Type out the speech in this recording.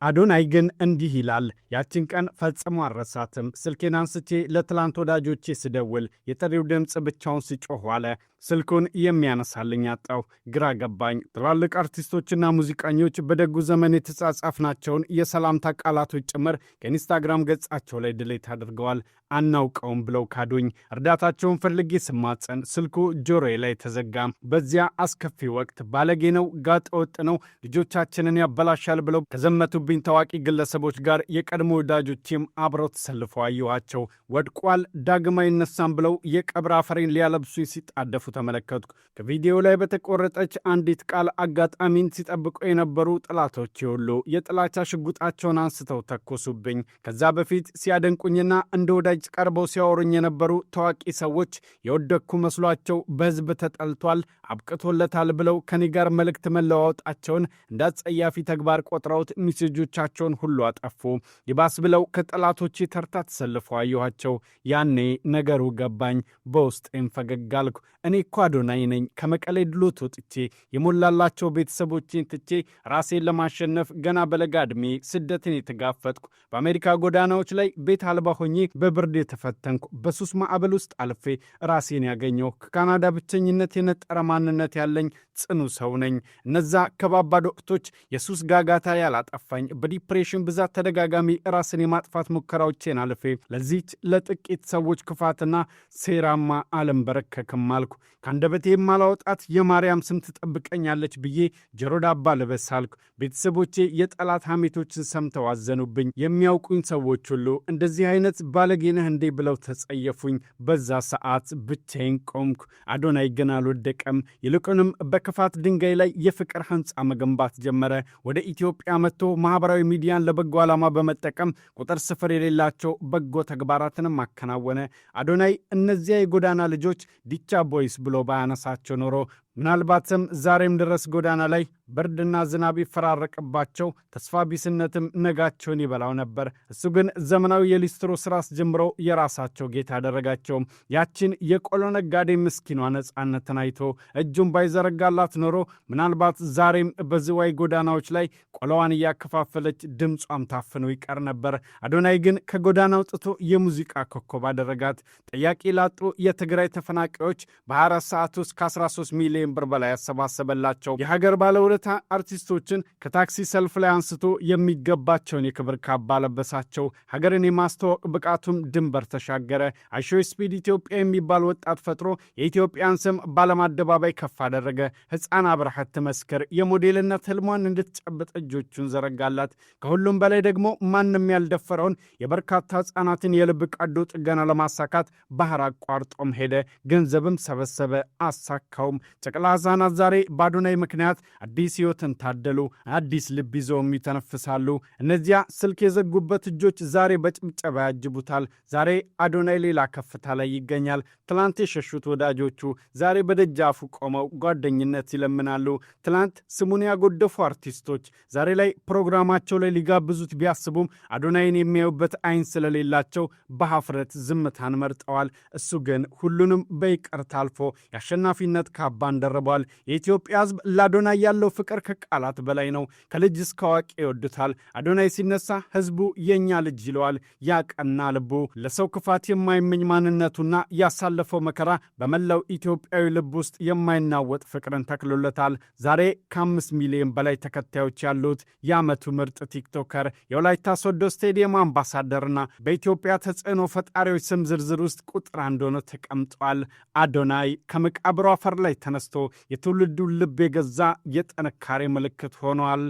አዶናይ ግን እንዲህ ይላል። ያችን ቀን ፈጽሞ አልረሳትም። ስልኬን አንስቼ ለትላንት ወዳጆቼ ስደውል የጥሪው ድምፅ ብቻውን ሲጮህ ዋለ። ስልኩን የሚያነሳልኝ አጣሁ። ግራ ገባኝ። ትላልቅ አርቲስቶችና ሙዚቀኞች በደጉ ዘመን የተጻጻፍናቸውን የሰላምታ ቃላቶች ጭምር ከኢንስታግራም ገጻቸው ላይ ድሌት አድርገዋል። አናውቀውም ብለው ካዱኝ። እርዳታቸውን ፈልጌ ስማጸን ስልኩ ጆሮዬ ላይ ተዘጋ። በዚያ አስከፊ ወቅት ባለጌ ነው፣ ጋጠ ወጥ ነው፣ ልጆቻችንን ያበላሻል ብለው ከዘመቱብኝ ታዋቂ ግለሰቦች ጋር የቀድሞ ወዳጆቼም አብረው ተሰልፈው አየኋቸው። ወድቋል፣ ዳግም አይነሳም ብለው የቀብር አፈሬን ሊያለብሱኝ ሲጣደፉ ተመለከትኩ። ከቪዲዮ ላይ በተቆረጠች አንዲት ቃል አጋጣሚን ሲጠብቁ የነበሩ ጠላቶቼ ሁሉ የጥላቻ ሽጉጣቸውን አንስተው ተኮሱብኝ። ከዛ በፊት ሲያደንቁኝና እንደ ወዳጅ ቀርበው ሲያወሩኝ የነበሩ ታዋቂ ሰዎች የወደቅኩ መስሏቸው በሕዝብ ተጠልቷል፣ አብቅቶለታል ብለው ከኔ ጋር መልእክት መለዋወጣቸውን እንዳጸያፊ ተግባር ቆጥረውት ሚሴጆቻቸውን ሁሉ አጠፉ። ይባስ ብለው ከጠላቶቼ ተርታ ተሰልፈው አየኋቸው። ያኔ ነገሩ ገባኝ። በውስጤም ፈገግ አልኩ። እኔ እኮ አዶናይ ነኝ። ከመቀሌ ድሎት ወጥቼ የሞላላቸው ቤተሰቦቼን ትቼ ራሴን ለማሸነፍ ገና በለጋ ዕድሜ ስደትን የተጋፈጥኩ፣ በአሜሪካ ጎዳናዎች ላይ ቤት አልባ ሆኜ በብርድ የተፈተንኩ፣ በሱስ ማዕበል ውስጥ አልፌ ራሴን ያገኘሁ፣ ከካናዳ ብቸኝነት የነጠረ ማንነት ያለኝ ጽኑ ሰው ነኝ። እነዛ ከባባድ ወቅቶች የሱስ ጋጋታ ያላጠፋኝ፣ በዲፕሬሽን ብዛት ተደጋጋሚ ራስን የማጥፋት ሙከራዎቼን አልፌ ለዚች ለጥቂት ሰዎች ክፋትና ሴራማ ዓለም በረከክም አልኩ። ከአንደበቴ የማላወጣት የማርያም ስም ትጠብቀኛለች ብዬ ጆሮ ዳባ ልበስ አልኩ። ቤተሰቦቼ የጠላት ሐሜቶችን ሰምተው አዘኑብኝ። የሚያውቁኝ ሰዎች ሁሉ እንደዚህ አይነት ባለጌነህ እንዴ ብለው ተጸየፉኝ። በዛ ሰዓት ብቻዬን ቆምኩ። አዶናይ ግን አልወደቀም። ይልቁንም በክፋት ድንጋይ ላይ የፍቅር ሕንፃ መገንባት ጀመረ። ወደ ኢትዮጵያ መጥቶ ማኅበራዊ ሚዲያን ለበጎ ዓላማ በመጠቀም ቁጥር ስፍር የሌላቸው በጎ ተግባራትንም አከናወነ። አዶናይ እነዚያ የጎዳና ልጆች ዲቻ ቦይስ ብሎ ባያነሳቸው ኖሮ ምናልባትም ዛሬም ድረስ ጎዳና ላይ ብርድና ዝናብ ይፈራረቅባቸው፣ ተስፋ ቢስነትም ነጋቸውን ይበላው ነበር። እሱ ግን ዘመናዊ የሊስትሮ ሥራ አስጀምሮ የራሳቸው ጌታ አደረጋቸው። ያችን የቆሎ ነጋዴ ምስኪኗ ነፃነትን አይቶ እጁን ባይዘረጋላት ኖሮ ምናልባት ዛሬም በዝዋይ ጎዳናዎች ላይ ቆሎዋን እያከፋፈለች ድምጿም ታፍኖ ይቀር ነበር። አዶናይ ግን ከጎዳና አውጥቶ የሙዚቃ ኮከብ አደረጋት። ጠያቂ ላጡ የትግራይ ተፈናቃዮች በ24 ሰዓት ውስጥ ከ13 ሚሊዮን ብር በላይ ያሰባሰበላቸው። የሀገር ባለውለታ አርቲስቶችን ከታክሲ ሰልፍ ላይ አንስቶ የሚገባቸውን የክብር ካባ ለበሳቸው። ሀገርን የማስተዋወቅ ብቃቱም ድንበር ተሻገረ። አይሾ ስፒድ ኢትዮጵያ የሚባል ወጣት ፈጥሮ የኢትዮጵያን ስም በዓለም አደባባይ ከፍ አደረገ። ሕፃን አብርሃት ትመስክር የሞዴልነት ህልሟን እንድትጨብጥ እጆቹን ዘረጋላት። ከሁሉም በላይ ደግሞ ማንም ያልደፈረውን የበርካታ ሕፃናትን የልብ ቀዶ ጥገና ለማሳካት ባህር አቋርጦም ሄደ። ገንዘብም ሰበሰበ፣ አሳካውም። ጨቅላ ሕፃናት ዛሬ በአዶናይ ምክንያት አዲስ ሕይወትን ታደሉ። አዲስ ልብ ይዘውም ይተነፍሳሉ። እነዚያ ስልክ የዘጉበት እጆች ዛሬ በጭብጨባ ያጅቡታል። ዛሬ አዶናይ ሌላ ከፍታ ላይ ይገኛል። ትላንት የሸሹት ወዳጆቹ ዛሬ በደጃፉ ቆመው ጓደኝነት ይለምናሉ። ትላንት ስሙን ያጎደፉ አርቲስቶች ዛሬ ላይ ፕሮግራማቸው ላይ ሊጋብዙት ቢያስቡም አዶናይን የሚያዩበት አይን ስለሌላቸው በሐፍረት ዝምታን መርጠዋል። እሱ ግን ሁሉንም በይቅርታ አልፎ የአሸናፊነት ካባን ደርቧል። የኢትዮጵያ ሕዝብ ለአዶናይ ያለው ፍቅር ከቃላት በላይ ነው። ከልጅ እስከ አዋቂ ይወዱታል። አዶናይ ሲነሳ ሕዝቡ የእኛ ልጅ ይለዋል። ያቀና ልቡ ለሰው ክፋት የማይመኝ ማንነቱና ያሳለፈው መከራ በመላው ኢትዮጵያዊ ልብ ውስጥ የማይናወጥ ፍቅርን ተክሎለታል። ዛሬ ከ5 ሚሊዮን በላይ ተከታዮች ያሉት የዓመቱ ምርጥ ቲክቶከር፣ የወላይታ ሶዶ ስቴዲየም አምባሳደርና በኢትዮጵያ ተጽዕኖ ፈጣሪዎች ስም ዝርዝር ውስጥ ቁጥር 1 ሆኖ ተቀምጧል። አዶናይ ከመቃብሩ አፈር ላይ ተነስቶ የትውልዱን ልብ የገዛ የጥንካሬ ምልክት ሆኗል።